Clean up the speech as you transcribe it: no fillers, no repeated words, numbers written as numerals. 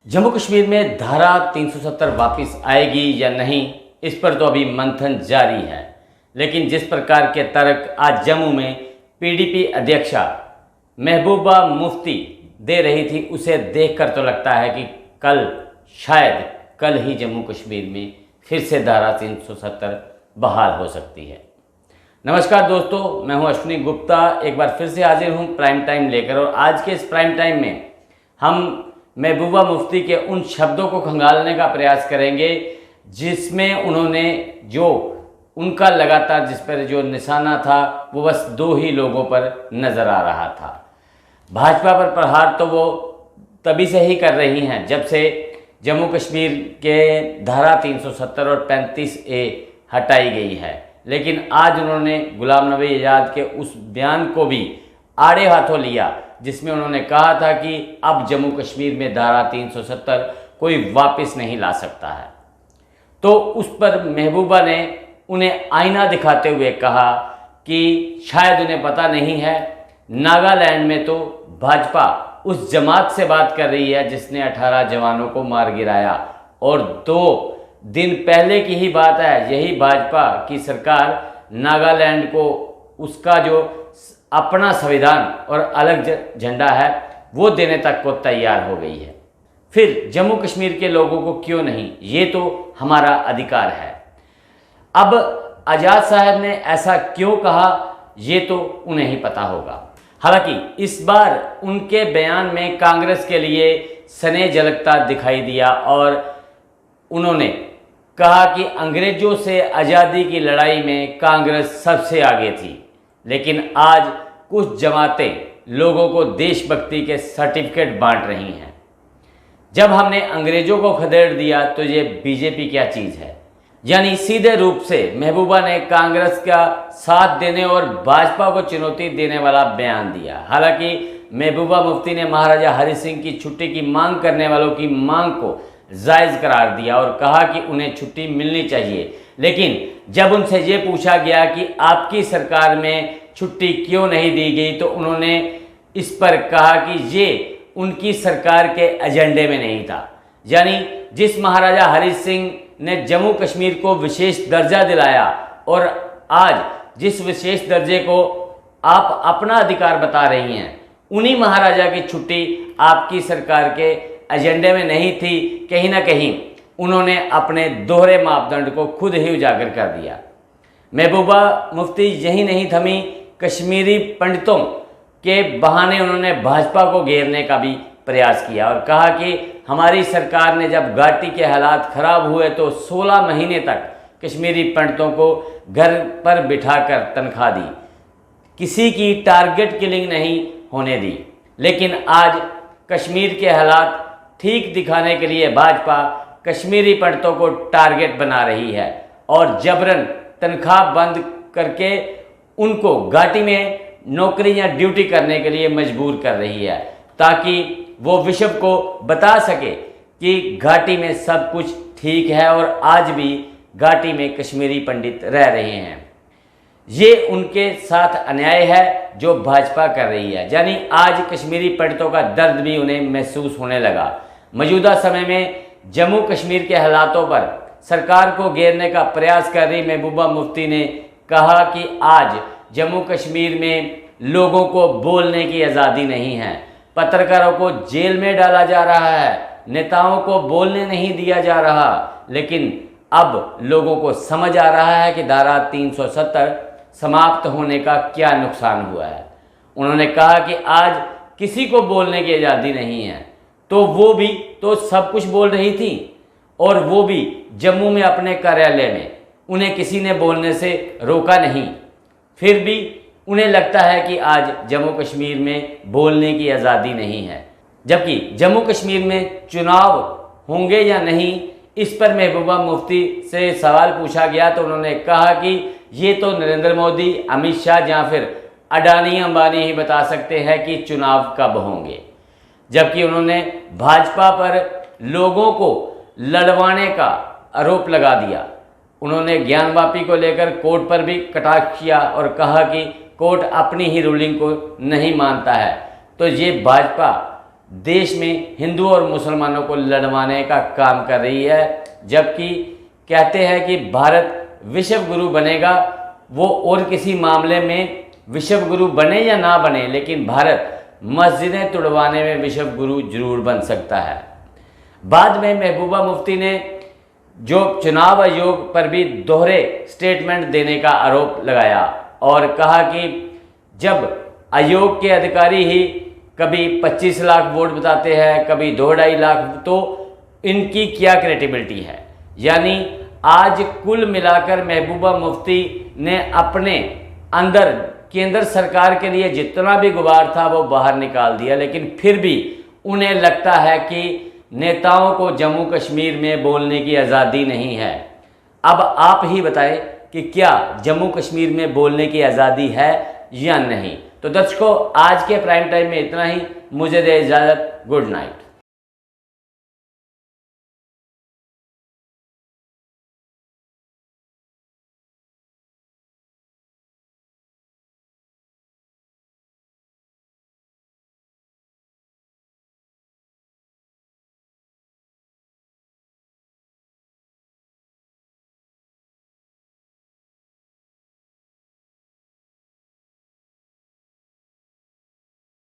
जम्मू कश्मीर में धारा 370 वापस आएगी या नहीं, इस पर तो अभी मंथन जारी है। लेकिन जिस प्रकार के तर्क आज जम्मू में पीडीपी अध्यक्षा महबूबा मुफ्ती दे रही थी, उसे देखकर तो लगता है कि शायद कल ही जम्मू कश्मीर में फिर से धारा 370 बहाल हो सकती है। नमस्कार दोस्तों, मैं हूं अश्विनी गुप्ता, एक बार फिर से हाजिर हूं प्राइम टाइम लेकर। और आज के इस प्राइम टाइम में हम महबूबा मुफ्ती के उन शब्दों को खंगालने का प्रयास करेंगे जिसमें उन्होंने उनका लगातार जिस पर जो निशाना था वो बस दो ही लोगों पर नज़र आ रहा था। भाजपा पर प्रहार तो वो तभी से ही कर रही हैं जब से जम्मू कश्मीर के धारा 370 और 35A हटाई गई है। लेकिन आज उन्होंने गुलाम नबी आज़ाद के उस बयान को भी आड़े हाथों लिया जिसमें उन्होंने कहा था कि अब जम्मू कश्मीर में धारा 370 कोई वापस नहीं ला सकता है। तो उस पर महबूबा ने उन्हें आईना दिखाते हुए कहा कि शायद उन्हें पता नहीं है, नागालैंड में तो भाजपा उस जमात से बात कर रही है जिसने 18 जवानों को मार गिराया। और 2 दिन पहले की ही बात है, यही भाजपा की सरकार नागालैंड को उसका जो अपना संविधान और अलग झंडा है वो देने तक को तैयार हो गई है। फिर जम्मू कश्मीर के लोगों को क्यों नहीं, ये तो हमारा अधिकार है। अब आज़ाद साहब ने ऐसा क्यों कहा, ये तो उन्हें ही पता होगा। हालांकि इस बार उनके बयान में कांग्रेस के लिए स्नेह झलकता दिखाई दिया और उन्होंने कहा कि अंग्रेजों से आज़ादी की लड़ाई में कांग्रेस सबसे आगे थी। लेकिन आज कुछ जमातें लोगों को देशभक्ति के सर्टिफिकेट बांट रही हैं। जब हमने अंग्रेजों को खदेड़ दिया तो ये बीजेपी क्या चीज़ है। यानी सीधे रूप से महबूबा ने कांग्रेस का साथ देने और भाजपा को चुनौती देने वाला बयान दिया। हालांकि महबूबा मुफ्ती ने महाराजा हरि सिंह की छुट्टी की मांग करने वालों की मांग को जायज़ करार दिया और कहा कि उन्हें छुट्टी मिलनी चाहिए। लेकिन जब उनसे ये पूछा गया कि आपकी सरकार में छुट्टी क्यों नहीं दी गई, तो उन्होंने इस पर कहा कि ये उनकी सरकार के एजेंडे में नहीं था। यानी जिस महाराजा हरि सिंह ने जम्मू कश्मीर को विशेष दर्जा दिलाया और आज जिस विशेष दर्जे को आप अपना अधिकार बता रही हैं, उन्हीं महाराजा की छुट्टी आपकी सरकार के एजेंडे में नहीं थी। कहीं ना कहीं उन्होंने अपने दोहरे मापदंड को खुद ही उजागर कर दिया। महबूबा मुफ्ती यही नहीं थमी, कश्मीरी पंडितों के बहाने उन्होंने भाजपा को घेरने का भी प्रयास किया और कहा कि हमारी सरकार ने जब घाटी के हालात खराब हुए तो 16 महीने तक कश्मीरी पंडितों को घर पर बिठाकर तनख्वाह दी, किसी की टारगेट किलिंग नहीं होने दी। लेकिन आज कश्मीर के हालात ठीक दिखाने के लिए भाजपा कश्मीरी पंडितों को टारगेट बना रही है और जबरन तनख्वाह बंद करके उनको घाटी में नौकरी या ड्यूटी करने के लिए मजबूर कर रही है, ताकि वो विश्व को बता सके कि घाटी में सब कुछ ठीक है और आज भी घाटी में कश्मीरी पंडित रह रहे हैं। ये उनके साथ अन्याय है जो भाजपा कर रही है। यानी आज कश्मीरी पंडितों का दर्द भी उन्हें महसूस होने लगा। मौजूदा समय में जम्मू कश्मीर के हालातों पर सरकार को घेरने का प्रयास कर रही महबूबा मुफ्ती ने कहा कि आज जम्मू कश्मीर में लोगों को बोलने की आज़ादी नहीं है, पत्रकारों को जेल में डाला जा रहा है, नेताओं को बोलने नहीं दिया जा रहा। लेकिन अब लोगों को समझ आ रहा है कि धारा 370 समाप्त होने का क्या नुकसान हुआ है। उन्होंने कहा कि आज किसी को बोलने की आज़ादी नहीं है, तो वो भी तो सब कुछ बोल रही थी और वो भी जम्मू में अपने कार्यालय में, उन्हें किसी ने बोलने से रोका नहीं। फिर भी उन्हें लगता है कि आज जम्मू कश्मीर में बोलने की आज़ादी नहीं है। जबकि जम्मू कश्मीर में चुनाव होंगे या नहीं, इस पर महबूबा मुफ्ती से सवाल पूछा गया तो उन्होंने कहा कि ये तो नरेंद्र मोदी, अमित शाह या फिर अडानी अंबानी ही बता सकते हैं कि चुनाव कब होंगे। जबकि उन्होंने भाजपा पर लोगों को लड़वाने का आरोप लगा दिया। उन्होंने ज्ञानवापी को लेकर कोर्ट पर भी कटाक्ष किया और कहा कि कोर्ट अपनी ही रूलिंग को नहीं मानता है, तो ये भाजपा देश में हिंदुओं और मुसलमानों को लड़वाने का काम कर रही है, जबकि कहते हैं कि भारत विश्व गुरु बनेगा। वो और किसी मामले में विश्व गुरु बने या ना बने, लेकिन भारत मस्जिदें तुड़वाने में विश्व गुरु जरूर बन सकता है। बाद में महबूबा मुफ्ती ने जो चुनाव आयोग पर भी दोहरे स्टेटमेंट देने का आरोप लगाया और कहा कि जब आयोग के अधिकारी ही कभी 25 लाख वोट बताते हैं, कभी 2-2.5 लाख, तो इनकी क्या क्रेडिबिलिटी है। यानी आज कुल मिलाकर महबूबा मुफ्ती ने अपने अंदर केंद्र सरकार के लिए जितना भी गुबार था वो बाहर निकाल दिया, लेकिन फिर भी उन्हें लगता है कि नेताओं को जम्मू कश्मीर में बोलने की आज़ादी नहीं है। अब आप ही बताएं कि क्या जम्मू कश्मीर में बोलने की आज़ादी है या नहीं। तो दर्शकों, आज के प्राइम टाइम में इतना ही। मुझे दे इजाज़त। Good night.